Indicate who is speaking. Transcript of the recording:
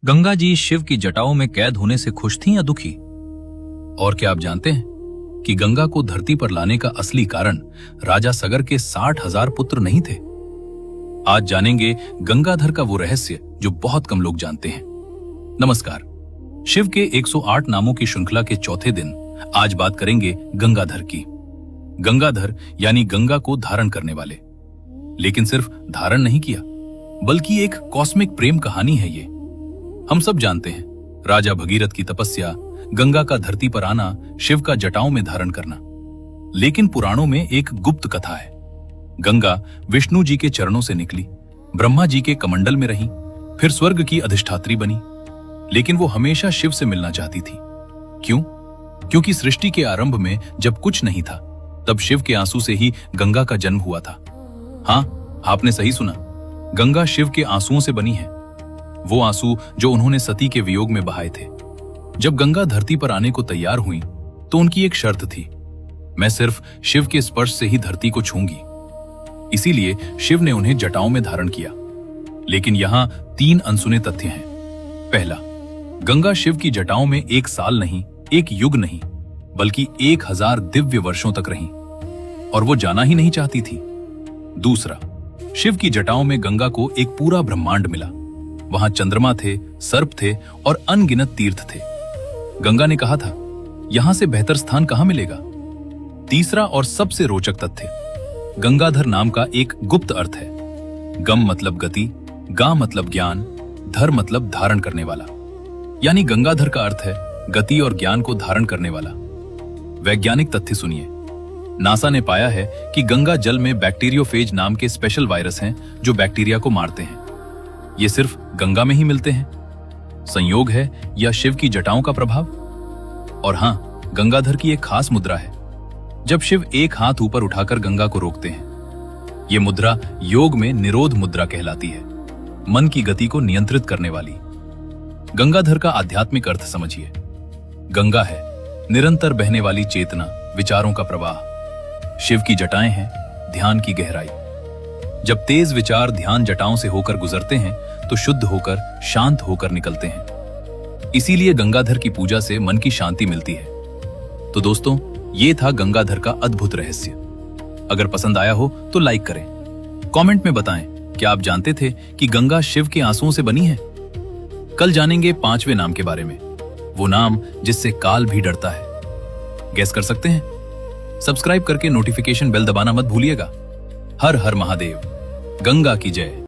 Speaker 1: गंगा जी शिव की जटाओं में कैद होने से खुश थीं या दुखी?
Speaker 2: और क्या आप जानते हैं कि गंगा को धरती पर लाने का असली कारण राजा सगर के 60,000 पुत्र नहीं थे? आज जानेंगे गंगाधर का वो रहस्य जो बहुत कम लोग जानते हैं। नमस्कार, शिव के 108 नामों की श्रृंखला के चौथे दिन आज बात करेंगे गंगाधर की। गंगाधर यानी गंगा को धारण करने वाले। लेकिन सिर्फ धारण नहीं किया, बल्कि एक कॉस्मिक प्रेम कहानी है ये। हम सब जानते हैं राजा भगीरथ की तपस्या, गंगा का धरती पर आना, शिव का जटाओं में धारण करना। लेकिन पुराणों में एक गुप्त कथा है। गंगा विष्णु जी के चरणों से निकली, ब्रह्मा जी के कमंडल में रही, फिर स्वर्ग की अधिष्ठात्री बनी। लेकिन वो हमेशा शिव से मिलना चाहती थी। क्यों? क्योंकि सृष्टि के आरंभ में जब कुछ नहीं था, तब शिव के आंसू से ही गंगा का जन्म हुआ था। हाँ, आपने सही सुना, गंगा शिव के आंसुओं से बनी है। वो आंसू जो उन्होंने सती के वियोग में बहाए थे। जब गंगा धरती पर आने को तैयार हुई तो उनकी एक शर्त थी, मैं सिर्फ शिव के स्पर्श से ही धरती को छूंगी। इसीलिए शिव ने उन्हें जटाओं में धारण किया। लेकिन यहां 3 अनसुने तथ्य हैं। पहला, गंगा शिव की जटाओं में 1 साल नहीं, 1 युग नहीं, बल्कि 1000 दिव्य वर्षों तक रहीं, और वो जाना ही नहीं चाहती थी। दूसरा, शिव की जटाओं में गंगा को एक पूरा ब्रह्मांड मिला। वहां चंद्रमा थे, सर्प थे और अनगिनत तीर्थ थे। गंगा ने कहा था, यहां से बेहतर स्थान कहां मिलेगा। तीसरा और सबसे रोचक तथ्य, गंगाधर नाम का एक गुप्त अर्थ है। गम मतलब गति, गा मतलब ज्ञान, धर मतलब धारण करने वाला। यानी गंगाधर का अर्थ है गति और ज्ञान को धारण करने वाला। वैज्ञानिक तथ्य सुनिए। नासा ने पाया है कि गंगा जल में बैक्टीरियोफेज नाम के स्पेशल वायरस हैं जो बैक्टीरिया को मारते हैं। ये सिर्फ गंगा में ही मिलते हैं। संयोग है या शिव की जटाओं का प्रभाव? और हां, गंगाधर की एक खास मुद्रा है। जब शिव एक हाथ ऊपर उठाकर गंगा को रोकते हैं, ये मुद्रा योग में निरोध मुद्रा कहलाती है, मन की गति को नियंत्रित करने वाली। गंगाधर का आध्यात्मिक अर्थ समझिए। गंगा है निरंतर बहने वाली चेतना, विचारों का प्रवाह। शिव की जटाएं हैं ध्यान की गहराई। जब तेज विचार ध्यान जटाओं से होकर गुजरते हैं तो शुद्ध होकर, शांत होकर निकलते हैं। इसीलिए गंगाधर की पूजा से मन की शांति मिलती है। तो दोस्तों, ये था गंगाधर का अद्भुत रहस्य। अगर पसंद आया हो तो लाइक करें, कमेंट में बताएं, क्या आप जानते थे कि गंगा शिव के आंसुओं से बनी है? कल जानेंगे 5वें नाम के बारे में, वो नाम जिससे काल भी डरता है। गैस कर सकते हैं? सब्सक्राइब करके नोटिफिकेशन बेल दबाना मत भूलिएगा। हर हर महादेव, गंगा की जय।